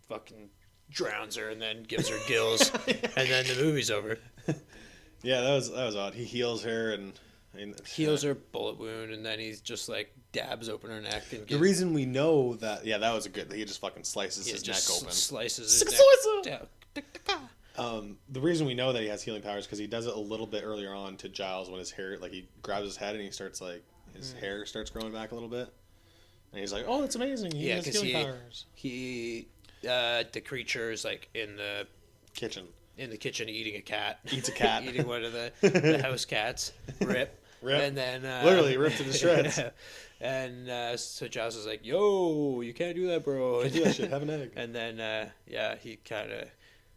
fucking drowns her and then gives her gills, and then the movie's over. Yeah, that was odd. He heals her and heals her bullet wound, and then he's just like dabs open her neck. And the reason we know that, that was a good. He just fucking slices his neck open. Slices his neck. The reason we know that he has healing powers because he does it a little bit earlier on to Giles when his hair, like he grabs his head and he starts like his hair starts growing back a little bit, and he's like, "Oh, that's amazing! He has healing powers." The creature is like in the kitchen eating a cat. Eats a cat. Eating one of the house cats. Rip. And then literally ripped to the shreds. And so Giles is like, "Yo, you can't do that, bro. Can't do that shit. Have an egg." And then he kind of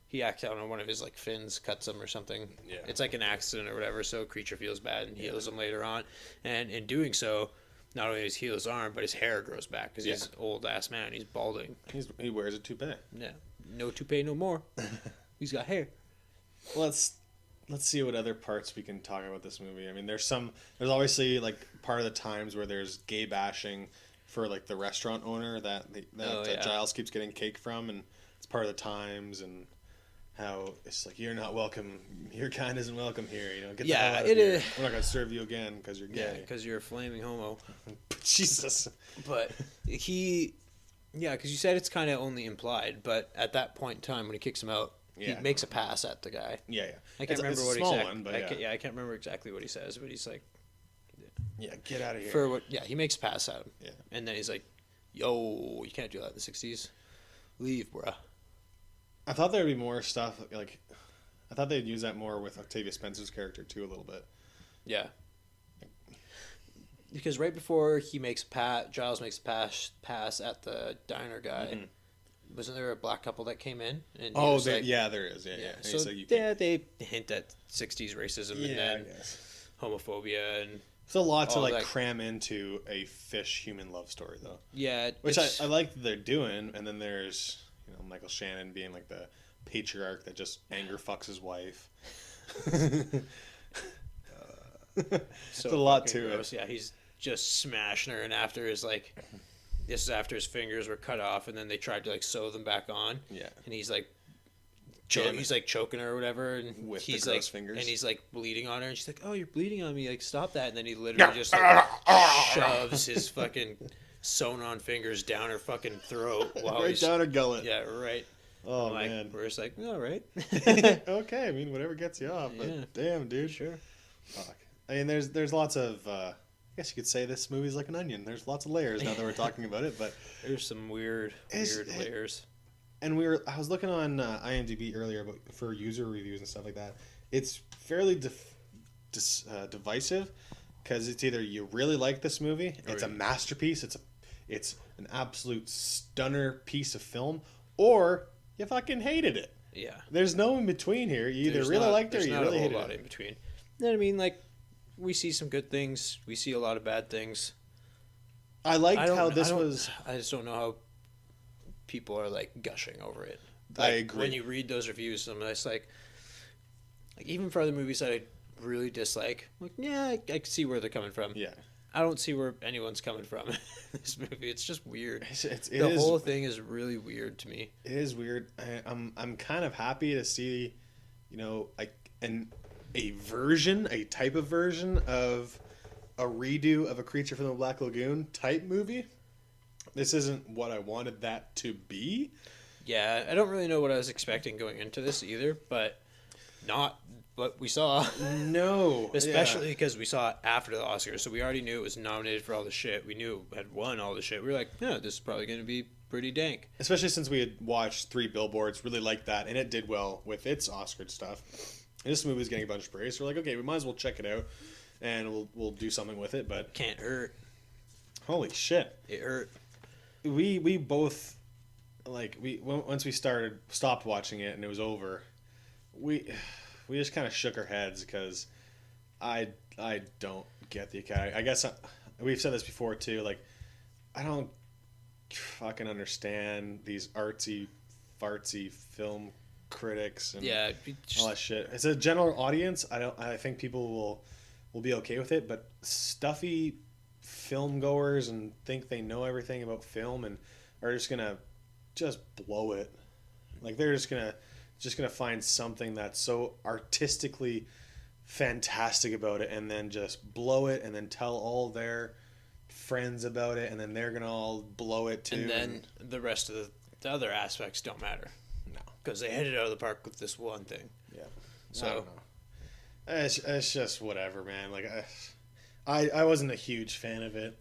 he acts out on one of his like fins, cuts him or something. Yeah. It's like an accident or whatever, so creature feels bad and heals him later on. And in doing so, not only does he heal his arm, but his hair grows back because he's an old ass man. He's balding. He wears a toupee. Yeah, no toupee no more. He's got hair. Let's see what other parts we can talk about this movie. I mean, there's obviously like part of the times where there's gay bashing for like the restaurant owner that Giles keeps getting cake from, and it's part of the times, and how it's like, you're not welcome, your kind isn't welcome here, you know, get the hell out of here. We're not gonna serve you again because you're gay. Because you're a flaming homo. Jesus. But because you said it's kind of only implied, but at that point in time when he kicks him out, he makes a pass at the guy. Yeah. I can't remember what he said. I can't remember exactly what he says, but he's like, yeah, get out of here. He makes a pass at him. Yeah. And then he's like, yo, you can't do that in the 60s. Leave, bruh. I thought there would be more stuff, like, I thought they'd use that more with Octavia Spencer's character, too, a little bit. Yeah. Because right before he makes Giles makes a pass at the diner guy, wasn't there a black couple that came in? And there is. Yeah. So, they hint at 60s racism and then homophobia and... It's a lot to like cram into a fish-human love story, though. Yeah. Which I like that they're doing, and then there's, you know, Michael Shannon being like the patriarch that just anger fucks his wife. It's a lot to it. Yeah, he's just smashing her, and after his this is after his fingers were cut off, and then they tried to like sew them back on. Yeah. And he's like, he's like choking her or whatever, and with he's the like, fingers. and he's like bleeding on her, and she's like, "Oh, you're bleeding on me! Like, stop that!" And then he literally just like shoves his fucking sewn on fingers down her fucking throat while right down her gullet. Yeah, right. Oh man, we're just like, all right. Okay, I mean, whatever gets you off. But damn, dude. Sure. Fuck. I mean, there's lots of. I guess you could say this movie's like an onion. There's lots of layers now that we're talking about it, but there's some weird layers. And I was looking on IMDb earlier for user reviews and stuff like that. It's fairly divisive because it's either you really like this movie, it's a masterpiece, it's an absolute stunner piece of film, or you fucking hated it. Yeah. There's no in between here. You either really liked it or you really hated it. There's not a whole lot in between. I mean, like, we see some good things, we see a lot of bad things. I liked how this was. I just don't know how people are like gushing over it. I agree. When you read those reviews, it's like even for other movies that I really dislike, like, yeah, I can see where they're coming from. Yeah. I don't see where anyone's coming from in this movie. It's just weird. The whole thing is really weird to me. It is weird. I'm kind of happy to see, you know, like a type of version of a redo of A Creature from the Black Lagoon type movie. This isn't what I wanted that to be. Yeah, I don't really know what I was expecting going into this either, but not what we saw. No. Especially because we saw it after the Oscars, so we already knew it was nominated for all the shit. We knew it had won all the shit. We were like, yeah, this is probably going to be pretty dank. Especially since we had watched 3 Billboards, really liked that, and it did well with its Oscar stuff. And this movie was getting a bunch of praise, so we're like, okay, we might as well check it out, and we'll do something with it, but... Can't hurt. Holy shit. It hurt. We both, like, once we stopped watching it and it was over, we just kind of shook our heads because I don't get the Academy. I guess we've said this before too. Like, I don't fucking understand these artsy fartsy film critics and all that shit. It's a general audience. I think people will be okay with it, but stuffy film goers and think they know everything about film and are just gonna blow it. Like, they're just gonna find something that's so artistically fantastic about it and then just blow it and then tell all their friends about it and then they're gonna all blow it too. And then the rest of the other aspects don't matter. No, because they hit it out of the park with this one thing. Yeah. So I don't know. It's just whatever, man. Like, I wasn't a huge fan of it.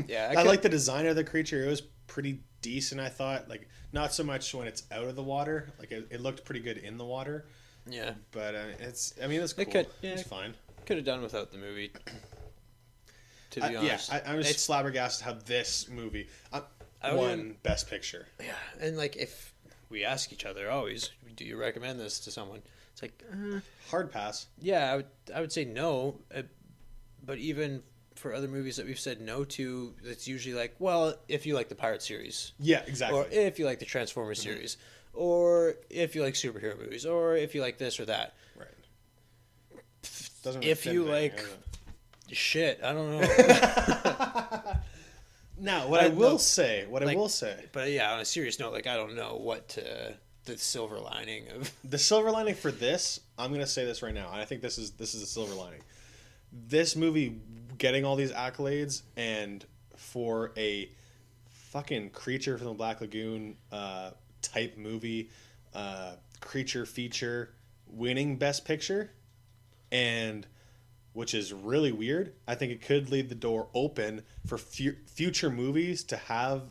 Yeah, I like the design of the creature. It was pretty decent, I thought. Like, not so much when it's out of the water. Like, it looked pretty good in the water. Yeah. But it's cool. It's fine. Could have done without the movie. To be honest. Yeah, I'm just flabbergasted how this movie won Best Picture. Yeah, and like if we ask each other always, do you recommend this to someone? It's like hard pass. Yeah, I would say no, but even for other movies that we've said no to, it's usually like, well, if you like the Pirate series, yeah, exactly, or if you like the Transformers series, or if you like superhero movies, or if you like this or that, right? Doesn't if you like shit, I don't know. Now, what I will say, but yeah, on a serious note, like I don't know what the silver lining of the silver lining for this. I'm gonna say this right now, and I think this is a silver lining. This movie getting all these accolades, and for a fucking Creature from the Black Lagoon type movie, creature feature winning Best Picture, and which is really weird. I think it could leave the door open for future movies to have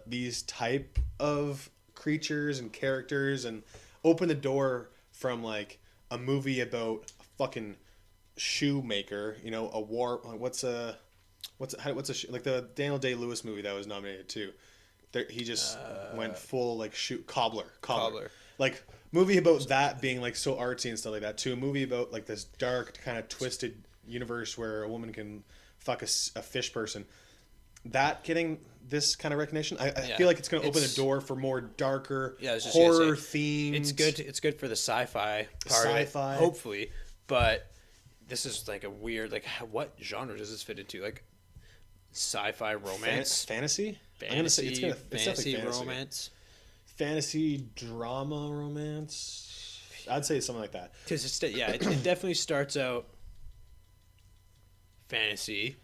these type of creatures and characters, and open the door from like a movie about a fucking shoemaker, you know, a war. What's like the Daniel Day-Lewis movie that was nominated too. He just went full like cobbler. Like movie about that being like so artsy and stuff like that, to a movie about like this dark kind of twisted universe where a woman can fuck a fish person. That getting this kind of recognition, I feel like it's going to open the door for more darker horror themes. It's good for the sci-fi part of it, hopefully. But this is like a weird, like, what genre does this fit into? Like sci-fi romance, fantasy. I'm gonna say it's fantasy romance, fantasy drama romance. I'd say something like that. Because it definitely starts out fantasy.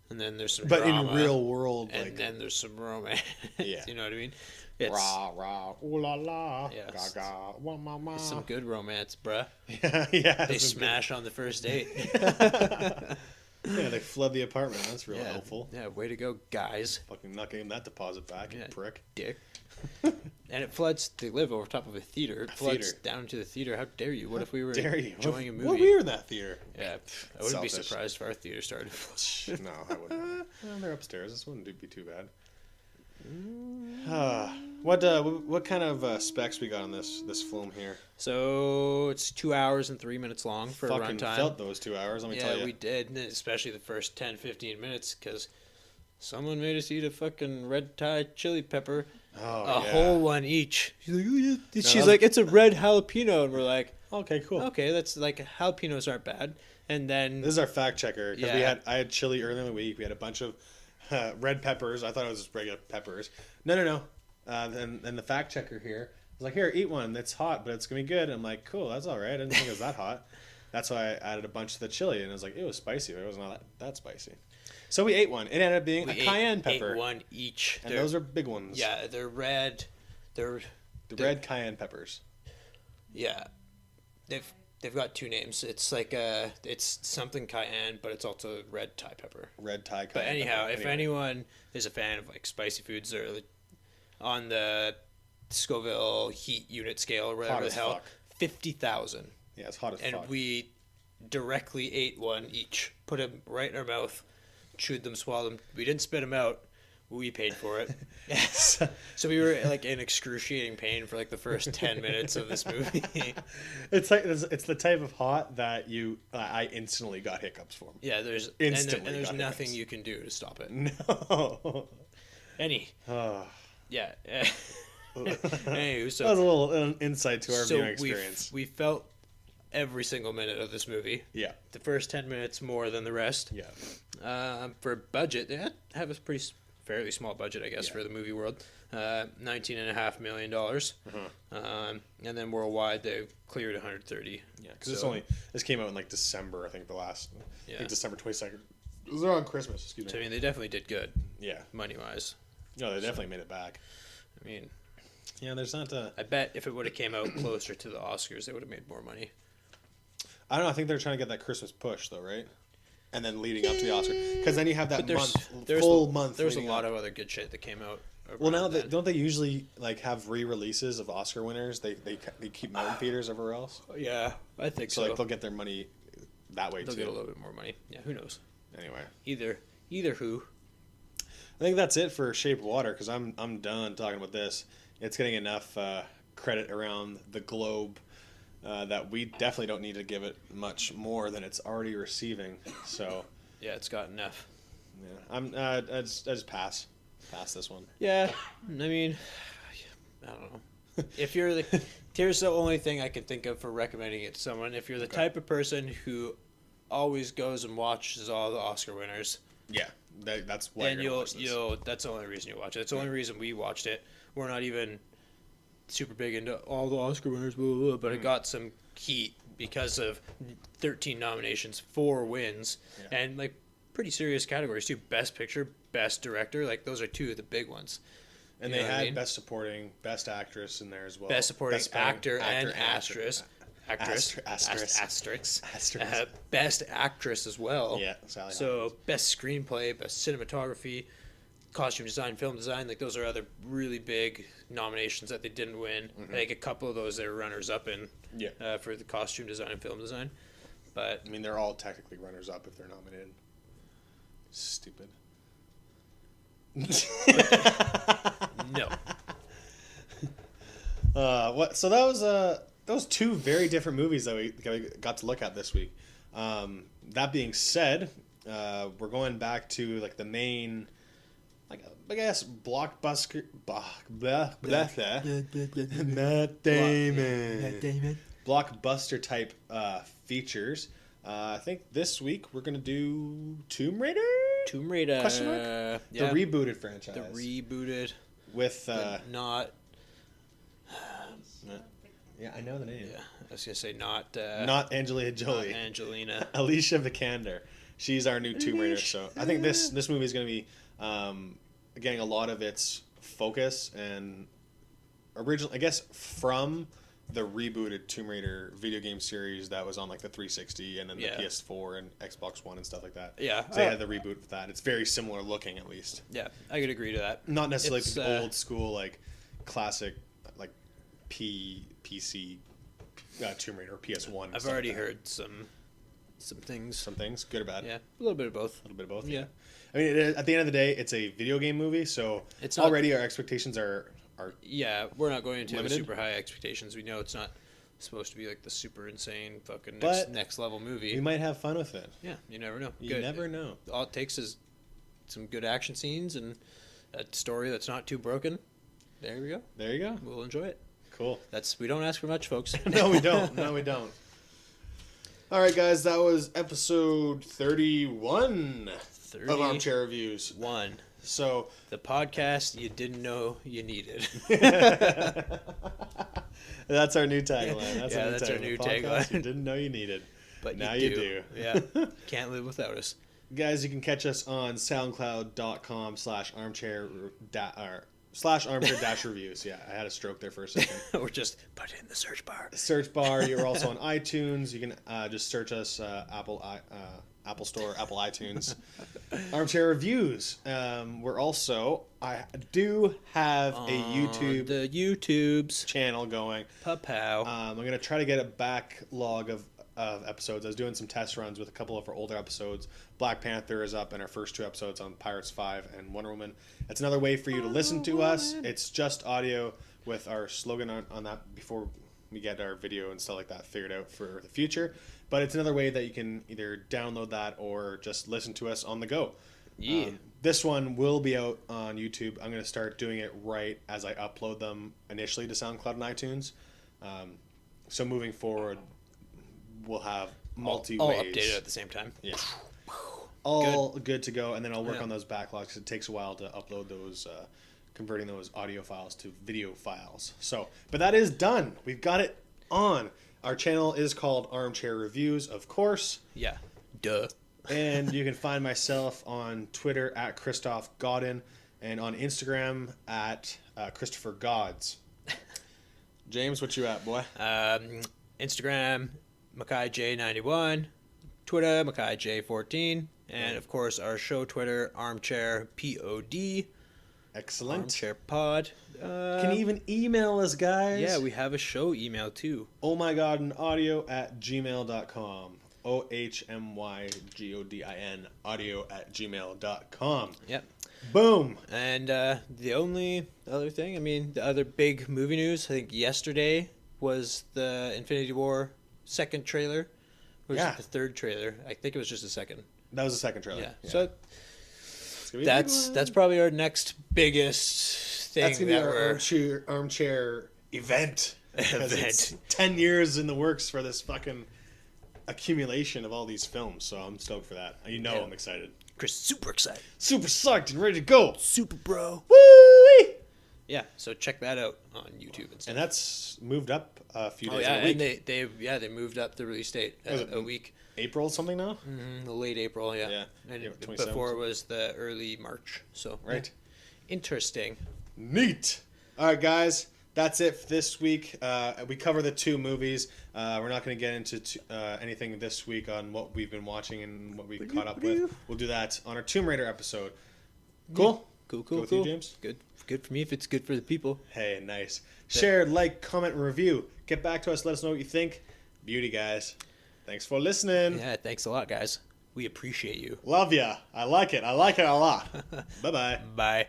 And then there's some drama, in real world, and then there's some romance. Yeah, you know what I mean? It's, rah rah, ooh la la, yes. gaga, wah ma ma. It's some good romance, bruh. Yeah. They smash on the first date. Yeah, they flood the apartment. That's real helpful. Yeah, way to go, guys. Fucking not getting that deposit back, you prick. Dick. And it floods. They live over top of a theater. It floods down to the theater. How dare you? What if we were enjoying a movie? Well, we were in that theater. Yeah, I wouldn't be surprised if our theater started. No, I wouldn't. Well, they're upstairs. This wouldn't be too bad. What kind of specs we got on this film here? So it's 2 hours and 3 minutes long for a runtime. Fucking felt those 2 hours. Let me tell you. Yeah, we did, especially the first 10-15 minutes, because someone made us eat a fucking red Thai chili pepper. A whole one each. She's like, it's a red jalapeno, and we're like, okay, cool. Okay, that's like, jalapenos aren't bad. And then this is our fact checker, because I had chili earlier in the week. We had a bunch of red peppers. I thought it was just regular peppers. No. Then the fact checker here was like, here, eat one. That's hot, but it's gonna be good. I'm like, cool, that's all right. I didn't think it was that hot. That's why I added a bunch of the chili, and it was like, it was spicy, but it was not that spicy. So we ate one. It ended up being a cayenne pepper. Ate one each. And those are big ones. Yeah, they're red. They're red cayenne peppers. Yeah, they've got two names. It's like it's something cayenne, but it's also red Thai pepper. Red Thai cayenne. But anyhow, if anyone is a fan of like spicy foods, or on the Scoville heat unit scale or whatever the hell, 50,000. Yeah, it's hot as fuck. And we directly ate one each, put them right in our mouth, chewed them, swallowed them. We didn't spit them out. We paid for it. Yes. So we were like in excruciating pain for like the first 10 minutes of this movie. It's like it's the type of hot that I instantly got hiccups from. Yeah, there's nothing you can do to stop it. No. Yeah. Anywho, so that was a little insight to our viewing experience. We felt every single minute of this movie. Yeah. The first 10 minutes more than the rest. Yeah. For budget, they have a fairly small budget, I guess, for the movie world. $19.5 million. And then worldwide, they cleared 130. Yeah, because this came out in like December, I think I think December 22nd. It was around Christmas, excuse me. So, I mean, they definitely did good. Yeah. Money-wise. No, they definitely made it back. I mean... Yeah, there's not a... I bet if it would have came out closer to the Oscars, they would have made more money. I don't know. I think they're trying to get that Christmas push, though, right? And then leading up to the Oscar, because then you have that full month. There's a lot of other good shit that came out. Well, now don't they usually like have re-releases of Oscar winners? They keep them out in theaters everywhere else. Yeah, I think so. So like they'll get their money that way too. They'll get a little bit more money. Yeah, who knows? Anyway, either who. I think that's it for Shape of Water, because I'm done talking about this. it's getting enough credit around the globe that we definitely don't need to give it much more than it's already receiving. So yeah, it's got enough. Yeah, I just pass this one. Yeah, I mean, I don't know. If you're here's the only thing I can think of for recommending it to someone. If you're the type of person who always goes and watches all the Oscar winners, yeah, that's why then you'll that's the only reason you watch it. It's the only reason we watched it. We're not even super big into all the Oscar winners, blah, blah, blah, but it got some heat because of 13 nominations, 4 wins, and like pretty serious categories too. Best Picture, Best Director, like those are 2 of the big ones. And they had Best Supporting, Best Actress in there as well. Best Supporting Actor and Actress. Asterisk. Best Actress as well. Yeah, Sally so Hawkins. Best Screenplay, Best Cinematography, Costume Design, Film Design. Like those are other really big nominations that they didn't win. Mm-hmm. I think a couple of those they were runners up in. For the Costume Design and Film Design. But I mean, they're all technically runners up if they're nominated. Stupid. No. What? So that was 2 very different movies that we got to look at this week. That being said, we're going back to like the main, like I guess blockbuster. Matt Damon. Blockbuster type features. I think this week we're gonna do Tomb Raider. Question mark? Yeah. The rebooted franchise. The rebooted. With not. Yeah, I know the name. Yeah, I was gonna say not Angelina Jolie. Not Angelina. Alicia Vikander. She's our new Tomb Raider. So I think this movie is gonna be getting a lot of its focus and original, I guess, from the rebooted Tomb Raider video game series that was on like the 360 and then the PS4 and Xbox One and stuff like that. Yeah. So they had the reboot with that. It's very similar looking, at least. Yeah, I could agree to that. Not necessarily the old school, like classic, like PC Tomb Raider or PS1. I've already heard some things. Some things, good or bad? Yeah, a little bit of both. A little bit of both. Yeah. I mean, at the end of the day, it's a video game movie, so it's already our expectations are. Yeah, we're not going into limited. super high expectations. We know it's not supposed to be like the super insane fucking next level movie. We might have fun with it. Yeah, you never know. You never know. All it takes is some good action scenes and a story that's not too broken. There we go. There you go. We'll enjoy it. Cool. We don't ask for much, folks. No, we don't. No, we don't. All right, guys, that was episode 31 of Armchair Reviews. So the podcast you didn't know you needed. That's our new tagline. That's our new tagline. You didn't know you needed, but now you do. Yeah, can't live without us. Guys, you can catch us on SoundCloud.com/armchair-reviews. Yeah, I had a stroke there for a second. Or just put it in the search bar. Search bar. You're also on iTunes. You can just search us Apple Store, Apple iTunes, Armchair Reviews. I do have a the YouTube's channel going. Pow. I'm going to try to get a backlog of episodes. I was doing some test runs with a couple of our older episodes. Black Panther is up, and our first 2 episodes on Pirates 5 and Wonder Woman. It's another way for you to listen to us. It's just audio with our slogan on that before we get our video and stuff like that figured out for the future. But it's another way that you can either download that or just listen to us on the go. Yeah. This one will be out on YouTube. I'm going to start doing it right as I upload them initially to SoundCloud and iTunes. So moving forward, we'll have multi-ways. All updated at the same time. Yeah. All good to go. And then I'll work on those backlogs. It takes a while to upload those, converting those audio files to video files. But that is done. We've got it on. Our channel is called Armchair Reviews, of course. Yeah. Duh. And you can find myself on Twitter at Christoph Godin and on Instagram at Christopher Gods. James, what you at, boy? Instagram, MackayJ91. Twitter, MackayJ14. And, of course, our show Twitter, Armchair POD. Excellent. Armchair Pod. Can you even email us, guys? Yeah, we have a show email, too. ohmygodinaudio@gmail.com. OHMYGODIN audio@gmail.com. Yep. Boom. And the only other thing, I mean, the other big movie news, I think yesterday was the Infinity War second trailer. Or was it the third trailer? I think it was just the second. That was the second trailer. Yeah. So that's probably our next biggest thing. That's going to be our armchair event. It's 10 years in the works for this fucking accumulation of all these films. So I'm stoked for that. I'm excited. Chris, super excited. Super psyched and ready to go. Super bro. Woo! Yeah, so check that out on YouTube and stuff. And that's moved up a few days. A week. And they moved up the release date a week. April something now? Mm-hmm, late April, yeah. And before it was the early March. So right. Interesting. Neat. All right, guys. That's it for this week. We cover the 2 movies. We're not going to get into anything this week on what we've been watching and what we caught up with. We'll do that on our Tomb Raider episode. Cool? Cool. With you, James? Good for me if it's good for the people. Hey, nice. Share, like, comment, and review. Get back to us. Let us know what you think. Beauty, guys. Thanks for listening. Yeah, thanks a lot, guys. We appreciate you. Love ya. I like it. I like it a lot. Bye-bye. Bye.